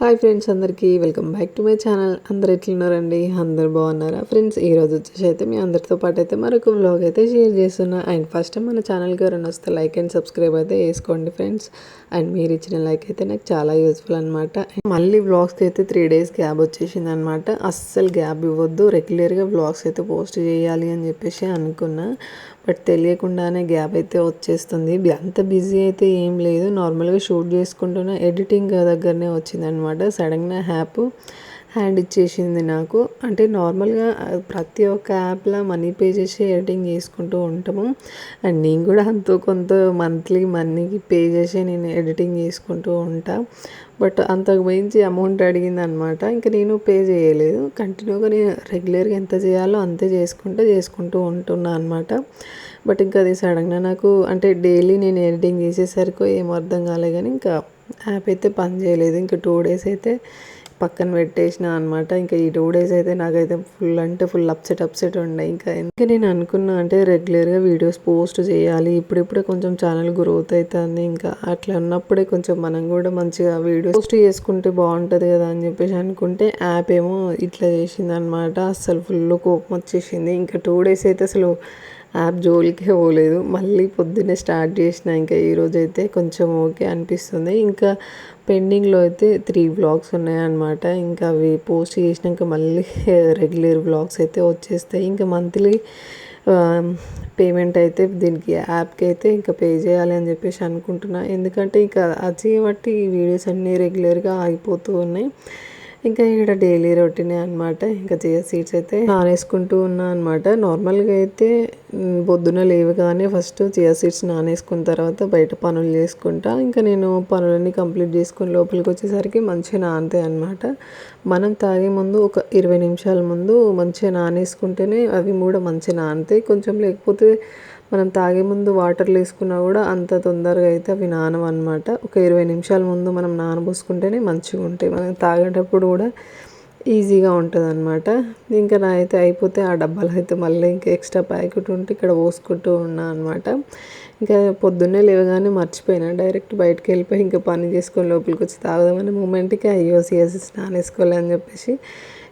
Hi friends, అందరికీ welcome back to my channel. అందరు ఎట్లున్నారండి? అందరు బాగున్నారా ఫ్రెండ్స్? ఈరోజు వచ్చేసి అయితే మీ అందరితో పాటు అయితే మరొక వ్లాగ్ అయితే షేర్ చేస్తున్నా. అండ్ ఫస్ట్ టైం మన ఛానల్కి ఎవరైనా వస్తే లైక్ అండ్ సబ్స్క్రైబ్ అయితే వేసుకోండి ఫ్రెండ్స్. అండ్ మీరు ఇచ్చిన లైక్ అయితే నాకు చాలా యూస్ఫుల్ అనమాట. మళ్ళీ వ్లాగ్స్కి అయితే 3 days గ్యాప్ వచ్చేసింది అనమాట. అస్సలు గ్యాప్ ఇవ్వద్దు, రెగ్యులర్గా వ్లాగ్స్ అయితే పోస్ట్ చేయాలి అని చెప్పేసి అనుకున్నా. బట్ తెలియకుండానే గ్యాప్ అయితే వచ్చేస్తుంది. అంత బిజీ అయితే ఏం లేదు, నార్మల్గా షూట్ చేసుకుంటున్నా. ఎడిటింగ్ దగ్గరనే వచ్చిందనమాట. సడన్గా హ్యాండ్ ఇచ్చేసింది నాకు. అంటే నార్మల్గా ప్రతి ఒక్క యాప్లో మనీ పే చేసి ఎడిటింగ్ చేసుకుంటూ ఉంటాము. అండ్ నేను కూడా అంతో కొంత మంత్లీ మనీకి పే చేసి నేను ఎడిటింగ్ చేసుకుంటూ ఉంటా. బట్ అంతకు మించి అమౌంట్ అడిగింది అనమాట. ఇంకా నేను పే చేయలేదు. కంటిన్యూగా నేను రెగ్యులర్గా ఎంత చేయాలో అంతే చేసుకుంటూ ఉంటున్నా అనమాట. బట్ ఇంకా అది సడన్గా నాకు అంటే డైలీ నేను ఎడిటింగ్ చేసేసరికి ఏం అర్థం కాలే, కానీ ఇంకా యాప్ అయితే పని చేయలేదు. ఇంకా 2 days అయితే పక్కన పెట్టేసిన అనమాట. ఇంకా ఈ 2 days అయితే నాకైతే ఫుల్ అప్సెట్ ఉండే. ఇంకా నేను అనుకున్నా అంటే రెగ్యులర్గా వీడియోస్ పోస్ట్ చేయాలి. ఇప్పుడిప్పుడే కొంచెం ఛానల్ గ్రోత్ అవుతుంది. ఇంకా అట్లా ఉన్నప్పుడే కొంచెం మనం కూడా మంచిగా వీడియోస్ పోస్ట్ చేసుకుంటే బాగుంటుంది కదా అని చెప్పేసి అనుకుంటే యాప్ ఏమో ఇట్లా చేసింది అనమాట. అస్సలు ఫుల్ కోపం వచ్చేసింది. ఇంకా 2 days అయితే అసలు యాప్ జోలికే పోలేదు. మళ్ళీ పొద్దున్నే స్టార్ట్ చేసిన. ఇంకా ఈరోజు అయితే కొంచెం ఓకే అనిపిస్తుంది. ఇంకా పెండింగ్లో అయితే 3 vlogs ఉన్నాయన్నమాట. ఇంకా అవి పోస్ట్ చేసినాక మళ్ళీ రెగ్యులర్ వ్లాగ్స్ అయితే వచ్చేస్తాయి. ఇంకా మంత్లీ పేమెంట్ అయితే దీనికి యాప్కి అయితే ఇంకా పే చేయాలి అని చెప్పేసి అనుకుంటున్నా. ఎందుకంటే ఇంకా అది చేయబట్టి ఈ వీడియోస్ అన్నీ రెగ్యులర్గా ఆగిపోతూ ఉన్నాయి. ఇంకా ఇక్కడ డైలీ రొటీనే అనమాట. ఇంకా చియా సీడ్స్ అయితే నానేసుకుంటూ ఉన్నా అనమాట. నార్మల్గా అయితే పొద్దున లేవగానే ఫస్ట్ చియా సీడ్స్ నానేసుకున్న తర్వాత బయట పనులు చేసుకుంటా. ఇంకా నేను పనులన్నీ కంప్లీట్ చేసుకుని లోపలికి వచ్చేసరికి మంచిగా నానతాయి అనమాట. మనం తాగే ముందు ఒక 20 నిమిషాల ముందు మంచిగా నానేసుకుంటేనే అవి కూడా మంచిగా నానతాయి. కొంచెం లేకపోతే మనం తాగే ముందు వాటర్లు వేసుకున్నా కూడా అంత తొందరగా అయితే అవి నానవన్నమాట. ఒక 20 నిమిషాల ముందు మనం నానబోసుకుంటేనే మంచిగా ఉంటాయి. మనం తాగేటప్పుడు కూడా ఈజీగా ఉంటుంది అనమాట. ఇంకా నా అయితే అయిపోతే ఆ డబ్బాలు అయితే మళ్ళీ ఇంకా ఎక్స్ట్రా ప్యాకెట్ ఉంటే ఇక్కడ పోసుకుంటూ ఉన్నా అనమాట. ఇంకా పొద్దున్నే లేవగానే మర్చిపోయినా, డైరెక్ట్ బయటకు వెళ్ళిపోయి ఇంకా పని చేసుకొని లోపలికి వచ్చి తాగుదామనే మూమెంట్కి అయ్యో సియాసిస్ నానేసుకోలే అని చెప్పేసి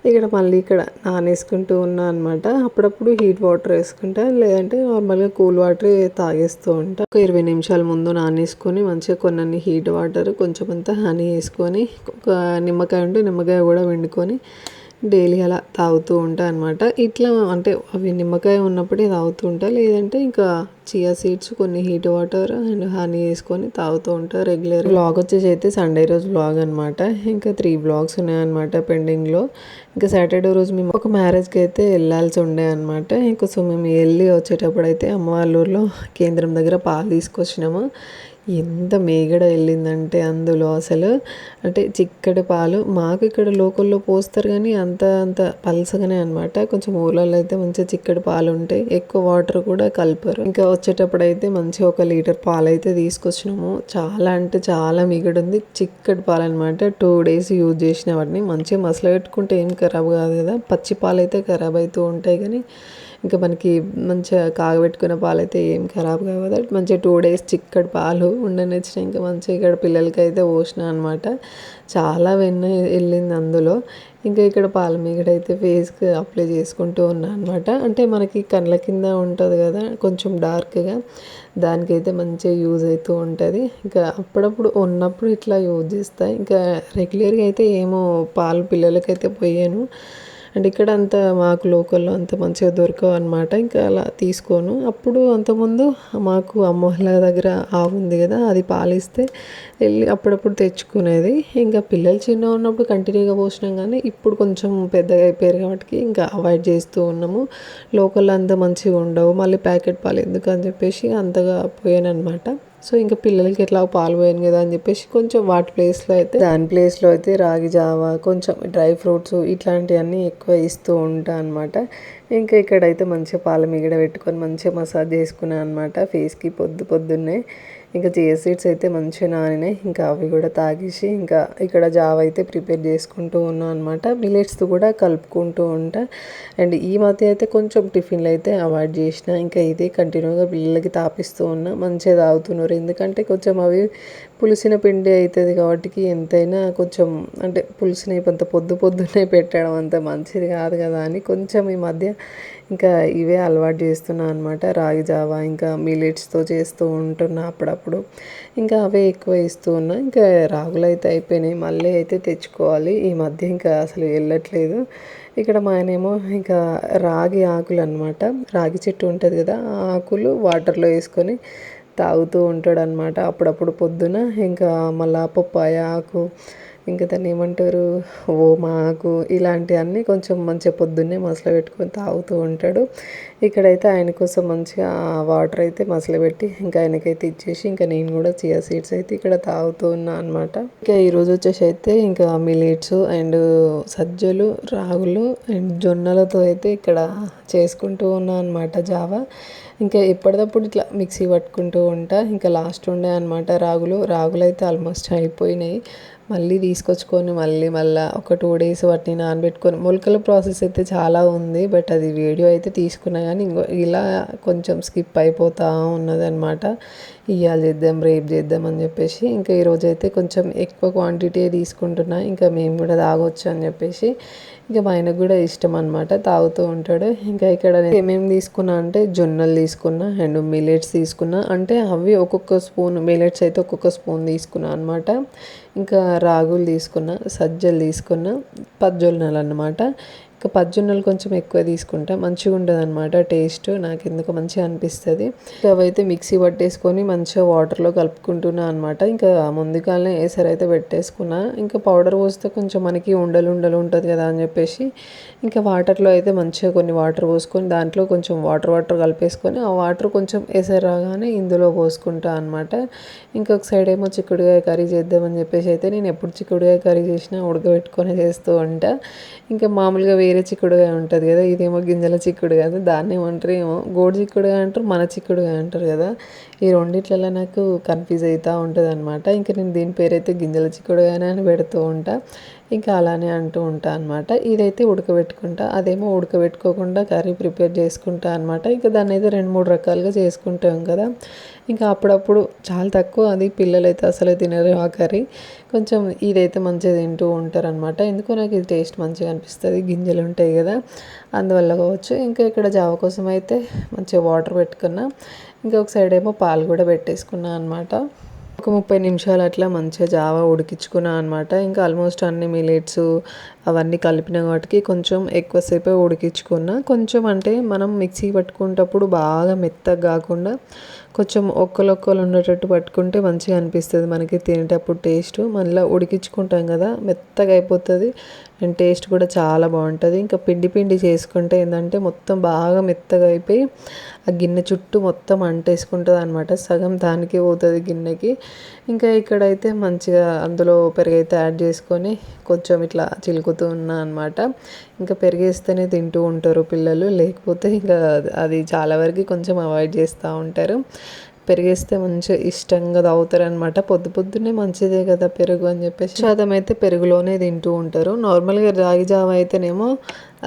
ఇక్కడ నానేసుకుంటూ ఉన్నా అనమాట. అప్పుడప్పుడు హీట్ వాటర్ వేసుకుంటా, లేదంటే నార్మల్గా కూల్ వాటర్ తాగేస్తూ ఉంటా. ఒక 20 నిమిషాల ముందు నానేసుకొని మంచిగా కొన్ని హీట్ వాటర్ కొంచెం అంతా హనీ వేసుకొని ఒక నిమ్మకాయ ఉంటే నిమ్మకాయ కూడా పిండుకొని డైలీ అలా తాగుతూ ఉంటా అనమాట. ఇట్లా అంటే అవి నిమ్మకాయ ఉన్నప్పుడే తాగుతూ ఉంటా, లేదంటే ఇంకా చియా సీడ్స్ కొన్ని హీట్ వాటర్ అండ్ హనీ వేసుకొని తాగుతూ ఉంటా రెగ్యులర్. వ్లాగ్ వచ్చేసి అయితే సండే రోజు వ్లాగ్ అనమాట. ఇంకా 3 vlogs ఉన్నాయన్నమాట పెండింగ్లో. ఇంకా సాటర్డే రోజు మేము ఒక మ్యారేజ్కి అయితే వెళ్ళాల్సి ఉండే అనమాట. ఇంకా సో మేము వెళ్ళి వచ్చేటప్పుడు అయితే అమ్మ వాళ్ళ ఊర్లో కేంద్రం దగ్గర పాలు తీసుకొచ్చినాము. ఎంత మేగడ వెళ్ళిందంటే అందులో అసలు అంటే చిక్కటి పాలు మాకు ఇక్కడ లోకల్లో పోస్తారు, కానీ అంత పలసగానే అనమాట. కొంచెం ఊర్లలో అయితే మంచిగా చిక్కటి పాలు ఉంటాయి, ఎక్కువ వాటర్ కూడా కలపరు. ఇంకా వచ్చేటప్పుడు అయితే మంచిగా 1 లీటర్ పాలు అయితే తీసుకొచ్చినాము. చాలా అంటే చాలా మిగడు ఉంది, చిక్కటి పాలు అనమాట. 2 days యూజ్ చేసిన వాటిని మంచిగా మసలు పెట్టుకుంటే ఏం ఖరాబ్ కాదు కదా. పచ్చి పాలు అయితే ఖరాబ్ అవుతూ ఉంటాయి, కానీ ఇంకా మనకి మంచిగా కాగబెట్టుకున్న పాలు అయితే ఏం ఖరాబ్ కావు కదా. మంచిగా 2 days చిక్కటి పాలు ఉండనిచ్చిన. ఇంకా మంచిగా ఇక్కడ పిల్లలకి అయితే పోసిన అనమాట. చాలా వెన్న వెళ్ళింది అందులో. ఇంకా ఇక్కడ పాల మీగడైతే ఫేస్కి అప్లై చేసుకుంటూ ఉన్నా అనమాట. అంటే మనకి కళ్ళ కింద ఉంటుంది కదా కొంచెం డార్క్గా, దానికైతే మంచిగా యూజ్ అవుతూ ఉంటుంది. ఇంకా అప్పుడప్పుడు ఉన్నప్పుడు ఇట్లా యూజ్ చేస్తాయి. ఇంకా రెగ్యులర్గా అయితే ఏమో పాలు పిల్లలకైతే పోయాను. అండ్ ఇక్కడ అంత మాకు లోకల్లో అంత మంచిగా దొరకవు అనమాట. ఇంకా అలా తీసుకోను. అప్పుడు అంతకుముందు మాకు అమ్మ వాళ్ళ దగ్గర ఆవు ఉంది కదా, అది పాలిస్తే వెళ్ళి అప్పుడప్పుడు తెచ్చుకునేది. ఇంకా పిల్లలు చిన్నగా ఉన్నప్పుడు కంటిన్యూగా పోసినాం, కానీ ఇప్పుడు కొంచెం పెద్దగా అయిపోయారు కాబట్టి ఇంకా అవాయిడ్ చేస్తూ ఉన్నాము. లోకల్లో అంత మంచిగా ఉండవు, మళ్ళీ ప్యాకెట్ పాలు ఎందుకు అని చెప్పేసి అంతగా పోయాను అనమాట. సో ఇంకా పిల్లలకి ఎట్లా పాలు పోయాను కదా అని చెప్పేసి కొంచెం దాని ప్లేస్లో అయితే రాగి జావా, కొంచెం డ్రై ఫ్రూట్స్ ఇట్లాంటివన్నీ ఎక్కువ ఇస్తూ ఉంటా అనమాట. ఇంకా ఇక్కడైతే మంచిగా పాల మిగడ పెట్టుకొని మంచిగా మసాజ్ చేసుకున్నాను అనమాట ఫేస్కి పొద్దున్నే. ఇంకా చియా సీడ్స్ అయితే మంచిగా నానినాయి. ఇంకా అవి కూడా తాగేసి ఇంకా ఇక్కడ జావ అయితే ప్రిపేర్ చేసుకుంటూ ఉన్నాను అనమాట. మిలెట్స్తో కూడా కలుపుకుంటూ ఉంటా. అండ్ ఈ మధ్య అయితే కొంచెం టిఫిన్లు అయితే అవాయిడ్ చేసిన. ఇంకా ఇదే కంటిన్యూగా పిల్లలకి తాపిస్తూ ఉన్నా. మంచిగా తాగుతున్నారు. ఎందుకంటే కొంచెం అవి పులిసిన పిండి అవుతుంది కాబట్టి ఎంతైనా కొంచెం అంటే పులిసినవి అంత పొద్దున్నే పెట్టడం అంత మంచిది కాదు కదా అని కొంచెం ఈ మధ్య ఇంకా ఇవే అలవాటు చేస్తున్నా అనమాట. రాగి జావా ఇంకా మిలెట్స్తో చేస్తూ ఉంటున్నా అప్పుడప్పుడు. ఇంకా అవే ఎక్కువ ఇస్తూ ఉన్నా. ఇంకా రాగులు అయితే అయిపోయినాయి, మళ్ళీ అయితే తెచ్చుకోవాలి. ఈ మధ్య ఇంకా అసలు వెళ్ళట్లేదు. ఇక్కడ మా ఆయనేమో ఇంకా రాగి ఆకులు అనమాట, రాగి చెట్టు ఉంటుంది కదా, ఆ ఆకులు వాటర్లో వేసుకొని తాగుతూ ఉంటాడనమాట అప్పుడప్పుడు పొద్దున. ఇంకా మళ్ళా పప్పాయ ఆకు, ఇంకా దాన్ని ఏమంటారు, ఓమా ఆకు, ఇలాంటివన్నీ కొంచెం మంచిగా పొద్దున్నే మసలు పెట్టుకొని తాగుతూ ఉంటాడు. ఇక్కడైతే ఆయన కోసం మంచిగా వాటర్ అయితే మసలబెట్టి ఇంకా ఆయనకైతే ఇచ్చేసి ఇంకా నేను కూడా చియా సీడ్స్ అయితే ఇక్కడ తాగుతూ ఉన్నా అనమాట. ఇంకా ఈరోజు వచ్చేసి అయితే ఇంకా మిలెట్స్ అండ్ సజ్జలు, రాగులు అండ్ జొన్నలతో అయితే ఇక్కడ చేసుకుంటూ ఉన్నా అనమాట జావా. ఇంకా ఎప్పటికప్పుడు ఇట్లా మిక్సీ పట్టుకుంటూ ఉంటా. ఇంకా లాస్ట్ ఉండే అనమాట రాగులు అయితే ఆల్మోస్ట్ అయిపోయినాయి. మళ్ళీ తీసుకొచ్చుకొని మళ్ళీ ఒక 2 days వాటిని నానబెట్టుకొని మొలకల ప్రాసెస్ అయితే చాలా ఉంది. బట్ అది వీడియో అయితే తీసుకున్నా కానీ ఇలా కొంచెం స్కిప్ అయిపోతూ ఉన్నదనమాట. ఇవాళ చేద్దాం రేపు చేద్దాం అని చెప్పేసి ఇంకా ఈరోజు అయితే కొంచెం ఎక్కువ క్వాంటిటీ తీసుకుంటున్నా. ఇంకా మేము కూడా తాగొచ్చు అని చెప్పేసి ఇంకా మా ఆయనకు కూడా ఇష్టం అనమాట, తాగుతూ ఉంటాడు. ఇంకా ఇక్కడ ఏమేమి తీసుకున్నా అంటే జొన్నలు తీసుకున్నా అండ్ మిలెట్స్ తీసుకున్నా. అంటే అవి ఒక్కొక్క స్పూన్, మిలెట్స్ అయితే ఒక్కొక్క స్పూన్ తీసుకున్నా అనమాట. ఇంకా రాగులు తీసుకున్నా, సజ్జలు తీసుకున్నా, పచ్చజొన్నలు అన్నమాట. ఇంకా పచ్చజొన్నలు కొంచెం ఎక్కువ తీసుకుంటా, మంచిగా ఉంటుంది అనమాట టేస్ట్, నాకు ఎందుకు మంచిగా అనిపిస్తుంది. ఇంకా అవైతే మిక్సీ పట్టేసుకొని మంచిగా వాటర్లో కలుపుకుంటున్నా అనమాట. ఇంకా ముందుగానే ఏసరైతే పెట్టేసుకున్నా. ఇంకా పౌడర్ పోస్తే కొంచెం మనకి ఉండలు ఉంటుంది కదా అని చెప్పేసి ఇంకా వాటర్లో అయితే మంచిగా కొన్ని వాటర్ పోసుకొని దాంట్లో కొంచెం వాటర్ కలిపేసుకొని ఆ వాటర్ కొంచెం ఎసరు రాగానే ఇందులో పోసుకుంటా అనమాట. ఇంకొక సైడ్ ఏమో చిక్కుడుకాయ కర్రీ చేద్దామని చెప్పేసి అయితే నేను ఎప్పుడు చిక్కుడుకాయ కర్రీ చేసినా ఉడకబెట్టుకొని చేస్తూ ఉంటా. ఇంకా మామూలుగా వేరే చిక్కుడుకాయ ఉంటుంది కదా, ఇదేమో గింజల చిక్కుడుకాయ, దాన్ని ఏమంటారు ఏమో, గోడు చిక్కుడుకాయ అంటారు, మన చిక్కుడుకాయ అంటారు కదా. ఈ రెండిట్లలో నాకు కన్ఫ్యూజ్ అవుతూ ఉంటుంది అనమాట. ఇంకా నేను దీని పేరైతే గింజల చిక్కుడుకాయనే అని పెడుతూ ఉంటా. ఇంకా అలానే అంటూ ఉంటా అనమాట. ఇదైతే ఉడకబెట్టుకుంటా, అదేమో ఉడకబెట్టుకోకుండా కర్రీ ప్రిపేర్ చేసుకుంటా అనమాట. ఇంకా దాన్ని అయితే 2-3 రకాలుగా చేసుకుంటాం కదా. ఇంకా అప్పుడప్పుడు చాలా తక్కువ, అది పిల్లలైతే అసలు తినరు ఆ కర్రీ. కొంచెం ఇదైతే మంచిగా తింటూ ఉంటారు అనమాట. ఎందుకో నాకు ఇది టేస్ట్ మంచిగా అనిపిస్తుంది, గింజలు ఉంటాయి కదా, అందువల్ల కావచ్చు. ఇంకా ఇక్కడ జావ కోసం అయితే మంచిగా వాటర్ పెట్టుకున్నా. ఇంకొక సైడ్ ఏమో పాలు కూడా పెట్టేసుకున్నా అనమాట. ఒక 30 నిమిషాలు అట్లా మంచిగా జావా ఉడికించుకున్నా అనమాట. ఇంకా ఆల్మోస్ట్ అన్ని మిలెట్స్ అవన్నీ కలిపిన వాటికి కొంచెం ఎక్కువసేపే ఉడికించుకున్నా. కొంచెం అంటే మనం మిక్సీ పట్టుకునేటప్పుడు బాగా మెత్తగా కాకుండా కొంచెం ఒక్కలు ఉండేటట్టు పట్టుకుంటే మంచిగా అనిపిస్తుంది మనకి తినేటప్పుడు టేస్ట్. మళ్ళీ ఉడికించుకుంటాం కదా, మెత్తగా అయిపోతుంది అండ్ టేస్ట్ కూడా చాలా బాగుంటుంది. ఇంకా పిండి చేసుకుంటే ఏంటంటే మొత్తం బాగా మెత్తగా అయిపోయి ఆ గిన్నె చుట్టూ మొత్తం అంటేసుకుంటుంది అనమాట, సగం దానికి పోతుంది గిన్నెకి. ఇంకా ఇక్కడైతే మంచిగా అందులో పెరుగైతే యాడ్ చేసుకొని కొంచెం ఇట్లా చిలుకుతూ ఉన్నా అనమాట. ఇంకా పెరిగేస్తేనే తింటూ ఉంటారు పిల్లలు, లేకపోతే ఇంకా అది చాలా వరకు కొంచెం అవాయిడ్ చేస్తూ ఉంటారు. పెరిగేస్తే మంచిగా ఇష్టంగా తాగుతారు అనమాట. పొద్దున్నే మంచిదే కదా పెరుగు అని చెప్పేసి శాతం అయితే పెరుగులోనే తింటూ ఉంటారు. నార్మల్గా రాగి జావ అయితేనేమో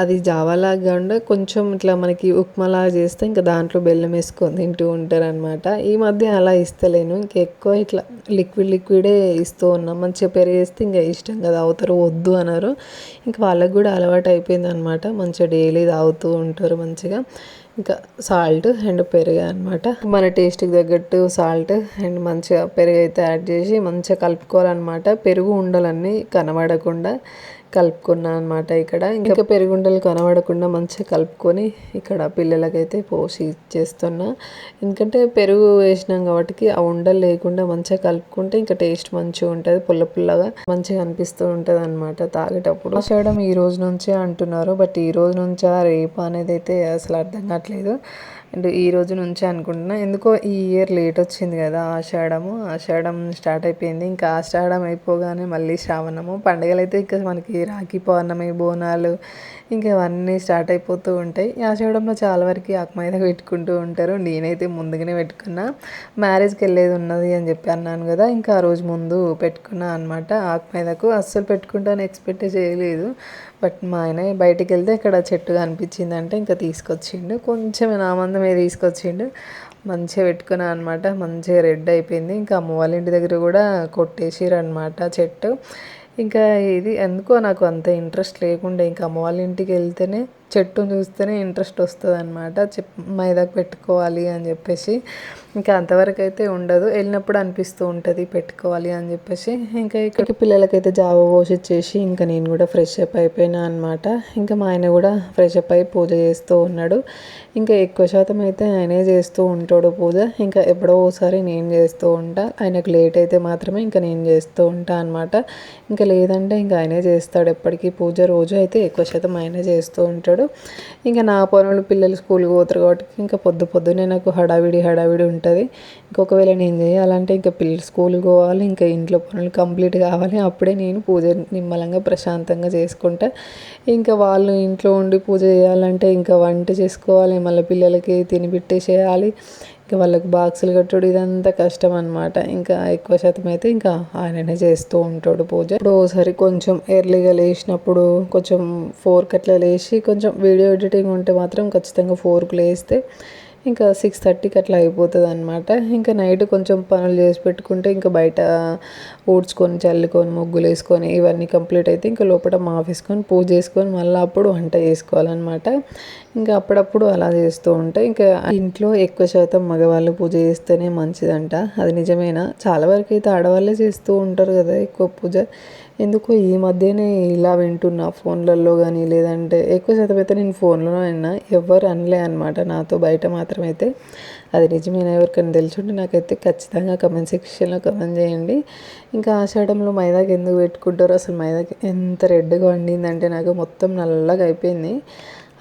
అది జావాలాగా ఉండే కొంచెం ఇట్లా మనకి ఉప్మాలాగా చేస్తే ఇంకా దాంట్లో బెల్లం వేసుకొని తింటూ ఉంటారు అనమాట. ఈ మధ్య అలా ఇస్తలేను, ఇంకా ఎక్కువ ఇట్లా లిక్విడే ఇస్తూ ఉన్నాం. మంచిగా పెరిగేస్తే ఇంకా ఇష్టంగా తాగుతారు, వద్దు అన్నారు. ఇంకా వాళ్ళకి కూడా అలవాటు అయిపోయింది అనమాట, మంచిగా డైలీ తాగుతూ ఉంటారు మంచిగా. ఇంకా సాల్ట్ అండ్ పెరుగు అనమాట, మన టేస్ట్కి తగ్గట్టు సాల్ట్ అండ్ మంచిగా పెరుగు అయితే యాడ్ చేసి మంచిగా కలుపుకోవాలన్నమాట. పెరుగు ఉండలన్నీ కనబడకుండా కలుపుకున్నా అనమాట. ఇక్కడ ఇంకా పెరుగుండలు కనబడకుండా మంచిగా కలుపుకొని ఇక్కడ పిల్లలకైతే పోసి ఇచ్చేస్తున్నా. ఎందుకంటే పెరుగు వేసినాం కాబట్టి ఆ ఉండలు లేకుండా మంచిగా కలుపుకుంటే ఇంకా టేస్ట్ మంచిగా ఉంటుంది, పుల్లగా మంచిగా అనిపిస్తూ ఉంటుంది అనమాట తాగేటప్పుడు. చేయడం ఈ రోజు నుంచే అంటున్నారు, బట్ ఈ రోజు నుంచా రేపు అనేది అయితే అసలు అర్థం కావట్లేదు. అండ్ ఈ రోజు నుంచి అనుకుంటున్నా. ఎందుకో ఈ ఇయర్ లేట్ వచ్చింది కదా ఆషాఢం స్టార్ట్ అయిపోయింది. ఇంకా ఆషాఢం అయిపోగానే మళ్ళీ శ్రావణము పండుగలైతే ఇంకా మనకి రాఖీ పౌర్ణమి, బోనాలు ఇంకా ఇవన్నీ స్టార్ట్ అయిపోతూ ఉంటాయి. ఆషాఢంలో చాలా వరకు ఆకుమైదా పెట్టుకుంటూ ఉంటారు. నేనైతే ముందుగానే పెట్టుకున్నా. మ్యారేజ్కి వెళ్ళేది ఉన్నది అని చెప్పి అన్నాను కదా, ఇంకా ఆ రోజు ముందు పెట్టుకున్నా అనమాట. ఆకుమైదాకు అస్సలు పెట్టుకుంటాను ఎక్స్పెక్ట్ చేయలేదు. బట్ మా ఆయన బయటికి వెళ్తే ఇక్కడ చెట్టు కనిపించిందంటే ఇంకా తీసుకొచ్చిండు. కొంచెం నా మందమే తీసుకొచ్చిండు. మంచిగా పెట్టుకున్నా అనమాట. మంచిగా రెడ్ అయిపోయింది. ఇంకా అమ్మ వాళ్ళ ఇంటి దగ్గర కూడా కొట్టేసిర్రు అనమాట చెట్టు. ఇంకా ఇది ఎందుకో నాకు అంత ఇంట్రెస్ట్ లేకుండే. ఇంకా అమ్మ వాళ్ళ ఇంటికి వెళ్తేనే చెట్టును చూస్తేనే ఇంట్రెస్ట్ వస్తుంది అనమాట. మైదాకు పెట్టుకోవాలి అని చెప్పేసి. ఇంకా అంతవరకు అయితే ఉండదు, వెళ్ళినప్పుడు అనిపిస్తూ ఉంటుంది పెట్టుకోవాలి అని చెప్పేసి. ఇంకా ఇక్కడికి పిల్లలకైతే జావ పోసి ఇచ్చేసి ఇంకా నేను కూడా ఫ్రెష్ అప్ అయిపోయినా అనమాట. ఇంకా మా ఆయన కూడా ఫ్రెష్ అప్ అయి పూజ చేస్తూ ఉన్నాడు. ఇంకా ఎక్కువ శాతం అయితే ఆయనే చేస్తూ ఉంటాడు పూజ. ఇంకా ఎప్పుడో ఒకసారి నేను చేస్తూ ఉంటా. ఆయనకు లేట్ అయితే మాత్రమే ఇంకా నేను చేస్తూ ఉంటా అనమాట. ఇంకా లేదంటే ఇంకా ఆయనే చేస్తాడు ఎప్పటికీ పూజ. రోజు అయితే ఎక్కువ శాతం ఆయనే చేస్తూ ఉంటాడు. ఇంకా నా పనులు పిల్లలు స్కూల్కి పోతారు కాబట్టి ఇంకా పొద్దున్నే నాకు హడావిడి ఉంటుంది. ఇంకొకవేళ నేను చేయాలంటే ఇంకా పిల్లలు స్కూల్కి పోవాలి, ఇంకా ఇంట్లో పనులు కంప్లీట్ కావాలి. అప్పుడే నేను పూజ నిమ్మలంగా ప్రశాంతంగా చేసుకుంటా. ఇంకా వాళ్ళు ఇంట్లో ఉండి పూజ చేయాలంటే ఇంకా వంట చేసుకోవాలి, మళ్ళీ పిల్లలకి తినిపెట్టేసేయాలి, ఇంకా వాళ్ళకి బాక్సులు కట్టుడు ఇదంతా కష్టం అనమాట. ఇంకా ఎక్కువ శాతం అయితే ఇంకా ఆయననే చేస్తూ ఉంటాడు పూజ. ఇప్పుడు ఒకసారి కొంచెం ఎర్లీగా లేచినప్పుడు కొంచెం 4కి అట్లా లేచి కొంచెం వీడియో ఎడిటింగ్ ఉంటే మాత్రం ఖచ్చితంగా 4కి లేస్తే ఇంకా 6:30కి అట్లా అయిపోతుంది అనమాట. ఇంకా నైట్ కొంచెం పనులు చేసి పెట్టుకుంటే ఇంకా బయట ఊడ్చుకొని చల్లుకొని ముగ్గులు వేసుకొని ఇవన్నీ కంప్లీట్ అయితే ఇంకా లోపల మాఫేసుకొని పూజ చేసుకొని మళ్ళీ అప్పుడు వంట చేసుకోవాలన్నమాట. ఇంకా అప్పుడప్పుడు అలా చేస్తూ ఉంటాయి. ఇంకా ఇంట్లో ఎక్కువ శాతం మగవాళ్ళు పూజ చేస్తేనే మంచిదంట. అది నిజమేనా? చాలా వరకు అయితే ఆడవాళ్ళే చేస్తూ ఉంటారు కదా ఎక్కువ పూజ. ఎందుకో ఈ మధ్యనే ఇలా వింటున్నా ఫోన్లలో కానీ, లేదంటే ఎక్కువ శాతం అయితే నేను ఫోన్లో అయినా ఎవరు అనలే అనమాట నాతో బయట మాత్రం అయితే. అది నిజమేనా ఎవరికైనా తెలుసుంటే నాకైతే ఖచ్చితంగా కమెంట్ సెక్షన్లో కమెంట్ చేయండి. ఇంకా ఆషాఢంలో మైదాకి ఎందుకు పెట్టుకుంటారో, అసలు మైదాకి ఎంత రెడ్గా వండిందంటే నాకు మొత్తం నల్లగా అయిపోయింది.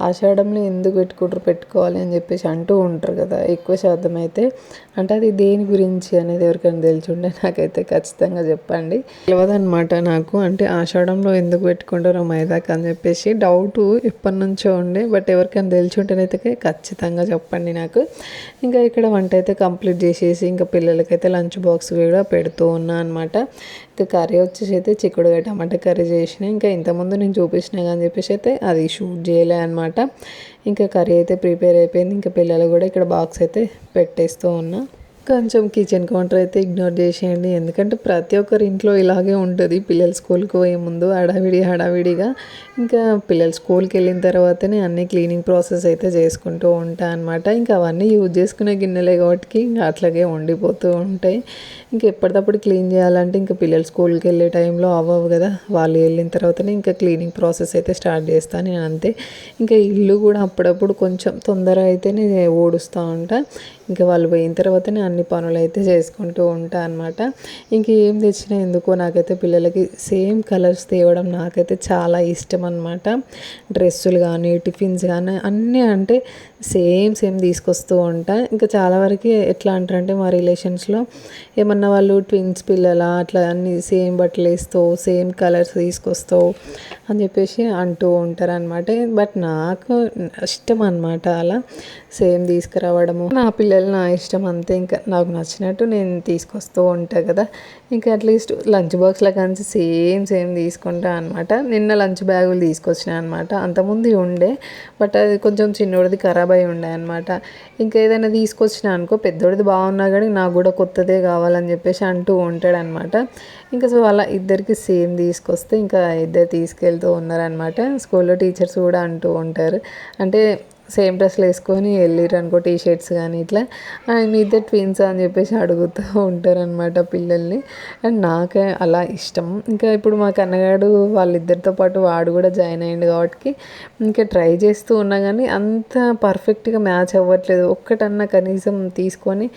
ఆషాఢంలో ఎందుకు పెట్టుకోవాలి అని చెప్పేసి అంటూ ఉంటారు కదా ఎక్కువ శాతం అయితే. అంటే అది దేని గురించి అనేది ఎవరికైనా తెలుసుంటే నాకైతే ఖచ్చితంగా చెప్పండి. తెలియదన్నమాట నాకు. అంటే ఆషాఢంలో ఎందుకు పెట్టుకుంటారో మైదాకు అని చెప్పేసి డౌట్ ఎప్పటి నుంచో ఉండే. బట్ ఎవరికైనా తెలిసి ఖచ్చితంగా చెప్పండి నాకు. ఇంకా ఇక్కడ వంట అయితే కంప్లీట్ చేసేసి ఇంకా పిల్లలకైతే లంచ్ బాక్స్ కూడా పెడుతూ ఉన్నా అనమాట. ఇంకా కర్రీ వచ్చేసి అయితే చిక్కుడుకాయ టమాటా కర్రీ చేసిన. ఇంకా ఇంతకుముందు నేను చూపించిన కానీ చెప్పేసి అయితే అది షూట్ చేయలే అనమాట. ఇంకా కర్రీ అయితే ప్రిపేర్ అయిపోయింది. ఇంకా పిల్లలు కూడా ఇక్కడ బాక్స్ అయితే పెట్టేస్తూ ఉన్నా. కొంచెం కిచెన్ కౌంటర్ అయితే ఇగ్నోర్ చేసేయండి, ఎందుకంటే ప్రతి ఒక్కరి ఇంట్లో ఇలాగే ఉంటుంది. పిల్లలు స్కూల్కి పోయే ముందు హడావిడిగా ఇంకా పిల్లలు స్కూల్కి వెళ్ళిన తర్వాతనే అన్నీ క్లీనింగ్ ప్రాసెస్ అయితే చేసుకుంటూ ఉంటా అనమాట. ఇంకా అవన్నీ యూజ్ చేసుకునే గిన్నెలే కాబట్టి ఇంకా అట్లాగే వండిపోతూ ఉంటాయి. ఇంకా ఎప్పటికప్పుడు క్లీన్ చేయాలంటే ఇంకా పిల్లలు స్కూల్కి వెళ్ళే టైంలో అవ్వవు కదా. వాళ్ళు వెళ్ళిన తర్వాతనే ఇంకా క్లీనింగ్ ప్రాసెస్ అయితే స్టార్ట్ చేస్తాను నేను అంతే. ఇంకా ఇల్లు కూడా అప్పుడప్పుడు కొంచెం తొందరగా అయితేనే ఊడుస్తూ ఉంటా. ఇంకా వాళ్ళు పోయిన తర్వాతనే అన్ని పనులు అయితే చేసుకుంటూ ఉంటా అనమాట. ఇంక ఏం తెచ్చినా ఎందుకో నాకైతే పిల్లలకి సేమ్ కలర్స్ తేవడం నాకైతే చాలా ఇష్టం అనమాట. డ్రెస్సులు కానీ టిఫిన్స్ కానీ అన్నీ అంటే సేమ్ తీసుకొస్తూ ఉంటా. ఇంకా చాలా వరకు ఎట్లా అంటారంటే మా రిలేషన్స్లో ఏమన్నా వాళ్ళు ట్విన్స్ పిల్లల అట్లా అన్నీ సేమ్ బట్టలు వేస్తావు, సేమ్ కలర్స్ తీసుకొస్తావు అని చెప్పేసి అంటూ ఉంటారు అనమాట. బట్ నాకు ఇష్టం అనమాట అలా సేమ్ తీసుకురావడము. నా పిల్లలు నా ఇష్టం అంతే. ఇంకా నాకు నచ్చినట్టు నేను తీసుకొస్తూ ఉంటాను కదా. ఇంకా అట్లీస్ట్ లంచ్ బాక్స్లో కానీ సేమ్ తీసుకుంటా అనమాట. నిన్న లంచ్ బ్యాగులు తీసుకొచ్చిన అనమాట. అంతకుముందు ఉండే బట్ అది కొంచెం చిన్నోడిది ఖరాబ్ అయి ఉండే అనమాట. ఇంకా ఏదైనా తీసుకొచ్చినా అనుకో పెద్దోడిది బాగున్నా కానీ నాకు కూడా కొత్తదే కావాలని చెప్పేసి అంటూ ఉంటాడనమాట. ఇంకా సో అలా ఇద్దరికి సేమ్ తీసుకొస్తే ఇంకా ఇద్దరు తీసుకెళ్తూ ఉన్నారనమాట. స్కూల్లో టీచర్స్ కూడా అంటూ ఉంటారు, అంటే సేమ్ డ్రెస్లు వేసుకొని వెళ్ళిర్రు అనుకో టీ షర్ట్స్ కానీ ఇట్లా, మీ ఇద్దరు ట్విన్స్ అని చెప్పేసి అడుగుతూ ఉంటారనమాట పిల్లల్ని. అండ్ నాకే అలా ఇష్టం. ఇంకా ఇప్పుడు మా కన్నగాడు వాళ్ళిద్దరితో పాటు వాడు కూడా జాయిన్ అయ్యిండు కాబట్టి ఇంకా ట్రై చేస్తూ ఉన్నా కానీ అంత పర్ఫెక్ట్గా మ్యాచ్ అవ్వట్లేదు. ఒక్కటన్నా కనీసం తీసుకొని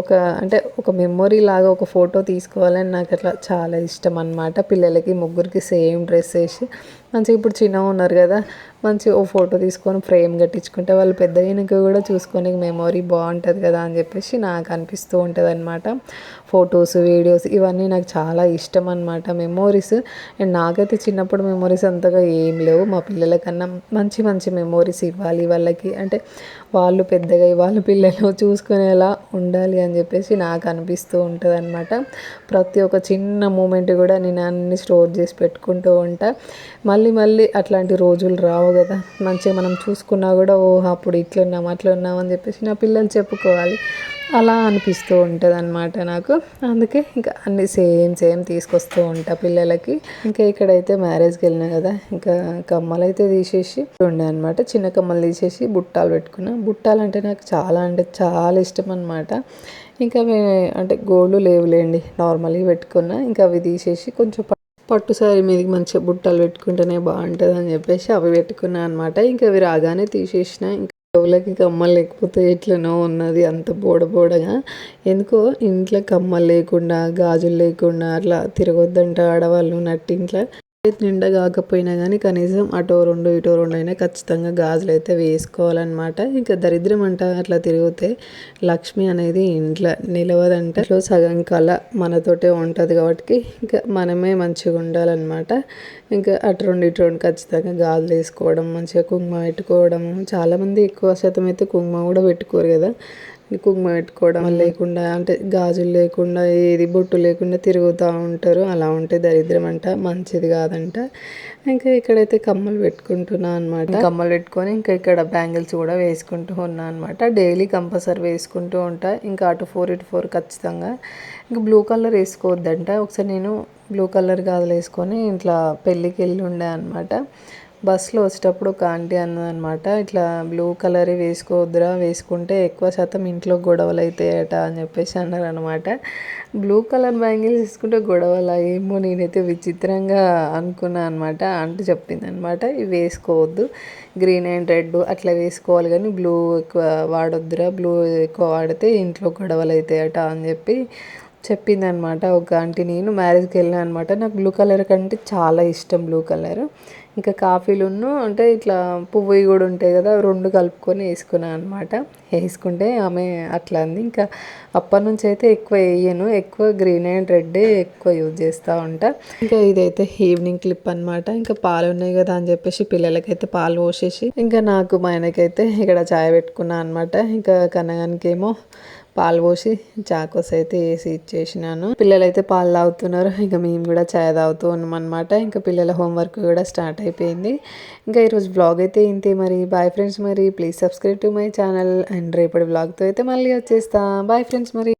ఒక మెమొరీ లాగా ఒక ఫోటో తీసుకోవాలని నాకు అట్లా చాలా ఇష్టం అనమాట. పిల్లలకి ముగ్గురికి సేమ్ డ్రెస్ వేసి మంచిగా ఇప్పుడు చిన్నగా ఉన్నారు కదా, మంచిగా ఓ ఫోటో తీసుకొని ఫ్రేమ్ కట్టించుకుంటే వాళ్ళు పెద్ద అయినాక కూడా చూసుకొని మెమొరీ బాగుంటుంది కదా అని చెప్పేసి నాకు అనిపిస్తూ ఉంటుంది అనమాట. ఫొటోస్, వీడియోస్ ఇవన్నీ నాకు చాలా ఇష్టం అనమాట, మెమోరీస్. అండ్ నాకైతే చిన్నప్పుడు మెమోరీస్ అంతగా ఏం లేవు. మా పిల్లలకన్నా మంచి మంచి మెమోరీస్ ఇవ్వాలి వాళ్ళకి, అంటే వాళ్ళు పెద్దగా వాళ్ళ పిల్లలు చూసుకునేలా ఉండాలి అని చెప్పేసి నాకు అనిపిస్తూ ఉంటుంది అనమాట. ప్రతి ఒక్క చిన్న మూమెంట్ కూడా నేను అన్ని స్టోర్ చేసి పెట్టుకుంటూ ఉంటా. మళ్ళీ మళ్ళీ అట్లాంటి రోజులు రావు కదా, మంచిగా మనం చూసుకున్నా కూడా అప్పుడు ఇట్లున్నాం అట్లా ఉన్నాం అని చెప్పేసి నా పిల్లలు చెప్పుకోవాలి, అలా అనిపిస్తూ ఉంటుంది అనమాట నాకు. అందుకే ఇంకా అన్ని సేమ్ సేమ్ తీసుకొస్తూ ఉంటా పిల్లలకి. ఇంకా ఇక్కడైతే మ్యారేజ్కి వెళ్ళినా కదా, ఇంకా కమ్మలు అయితే తీసేసి ఉండే అనమాట, చిన్న కమ్మలు తీసేసి బుట్టాలు పెట్టుకున్నా. బుట్టాలు అంటే నాకు చాలా అంటే చాలా ఇష్టం అనమాట. ఇంకా అంటే గోల్డ్ లేవులేండి, నార్మల్గా పెట్టుకున్నా. ఇంకా అవి తీసేసి కొంచెం పట్టు సారీ మీదకి మంచిగా బుట్టలు పెట్టుకుంటేనే బాగుంటుంది అని చెప్పేసి అవి పెట్టుకున్నా అనమాట. ఇంకా అవి రాగానే తీసేసిన. ఇంకా చెవులకి కమ్మలు లేకపోతే ఎట్లనో ఉన్నది, అంత బోడగా. ఎందుకో ఇంట్లో కమ్మలు లేకుండా, గాజులు లేకుండా అట్లా తిరగొద్దంట ఆడవాళ్ళు నట్టింట్లో. నిండా కాకపోయినా కానీ కనీసం అటో రెండు ఇటో రెండు అయినా ఖచ్చితంగా గాజులు అయితే వేసుకోవాలన్నమాట. ఇంకా దరిద్రం అంట అట్లా తిరిగితే లక్ష్మి అనేది ఇంట్లో నిలవదంట. ఇంట్లో సగం కళ మనతోటే ఉంటుంది కాబట్టి ఇంకా మనమే మంచిగా ఉండాలన్నమాట. ఇంకా అటు రెండు ఇటు రెండు ఖచ్చితంగా గాజులు వేసుకోవడం, మంచిగా కుంకుమ పెట్టుకోవడం. చాలామంది ఎక్కువ శాతం అయితే కుంకుమ కూడా పెట్టుకోరు కదా, కుంకుమ పెట్టుకోవడం లేకుండా, అంటే గాజులు లేకుండా ఏది బొట్టు లేకుండా తిరుగుతూ ఉంటారు. అలా ఉంటే దరిద్రం అంట, మంచిది కాదంట. ఇంకా ఇక్కడైతే కమ్మలు పెట్టుకుంటున్నా అనమాట. కమ్మలు పెట్టుకొని ఇంకా ఇక్కడ బ్యాంగిల్స్ కూడా వేసుకుంటూ ఉన్నా అనమాట. డైలీ కంపల్సరీ వేసుకుంటూ ఉంటా. ఇంకా అటు 4 ఇటు 4 ఖచ్చితంగా. ఇంకా బ్లూ కలర్ వేసుకోవద్దంట. ఒకసారి నేను బ్లూ కలర్ గాజులు వేసుకొని ఇంట్లో పెళ్ళికి వెళ్ళి ఉండే అనమాట. బస్సులో వచ్చేటప్పుడు ఒక ఆంటీ అన్నదనమాట, ఇట్లా బ్లూ కలర్ వేసుకోవద్దురా, వేసుకుంటే ఎక్కువ శాతం ఇంట్లో గొడవలు అవుతాయట అని చెప్పేసి అన్నారనమాట. బ్లూ కలర్ బ్యాంగిల్స్ వేసుకుంటే గొడవలు ఏమో, నేనైతే విచిత్రంగా అనుకున్నాను అనమాట. ఆంటీ చెప్పింది అనమాట, ఇవి వేసుకోవద్దు, గ్రీన్ అండ్ రెడ్ అట్లా వేసుకోవాలి కానీ బ్లూ ఎక్కువ వాడొద్దురా, బ్లూ ఎక్కువ వాడితే ఇంట్లో గొడవలు అవుతాయట అని చెప్పి చెప్పిందనమాట ఒక ఆంటీ. నేను మ్యారేజ్కి వెళ్ళాను అనమాట. నాకు బ్లూ కలర్ కంటే చాలా ఇష్టం బ్లూ కలర్. ఇంకా కాఫీలున్ను అంటే ఇట్లా పువ్వు కూడా ఉంటాయి కదా, రెండు కలుపుకొని వేసుకున్నాను అనమాట. వేసుకుంటే ఆమె అట్లా అంది. ఇంకా అప్పటి నుంచి అయితే ఎక్కువ వేయను, ఎక్కువ గ్రీన్ అండ్ రెడ్ ఎక్కువ యూజ్ చేస్తూ ఉంటా. ఇంకా ఇదైతే ఈవినింగ్ క్లిప్ అనమాట. ఇంకా పాలు ఉన్నాయి కదా అని చెప్పేసి పిల్లలకైతే పాలు పోసేసి ఇంకా నాకు మా ఆయనకైతే ఇక్కడ చాయ్ పెట్టుకున్నా అనమాట. ఇంకా కన్నగానికి ఏమో పాలు పోసి చాకోస్ అయితే వేసి ఇచ్చేసినాను. పిల్లలైతే పాలు తాగుతున్నారు, ఇంకా మేము కూడా చాయ్ తాగుతూ ఉన్నాం అనమాట. ఇంకా పిల్లల హోంవర్క్ కూడా స్టార్ట్ అయిపోయింది. ఇంకా ఈరోజు బ్లాగ్ అయితే ఇంతే మరి. బాయ్ ఫ్రెండ్స్, మరి please subscribe to my channel. And రేపటి బ్లాగ్తో అయితే మళ్ళీ వచ్చేస్తా. బాయ్ ఫ్రెండ్స్ మరి.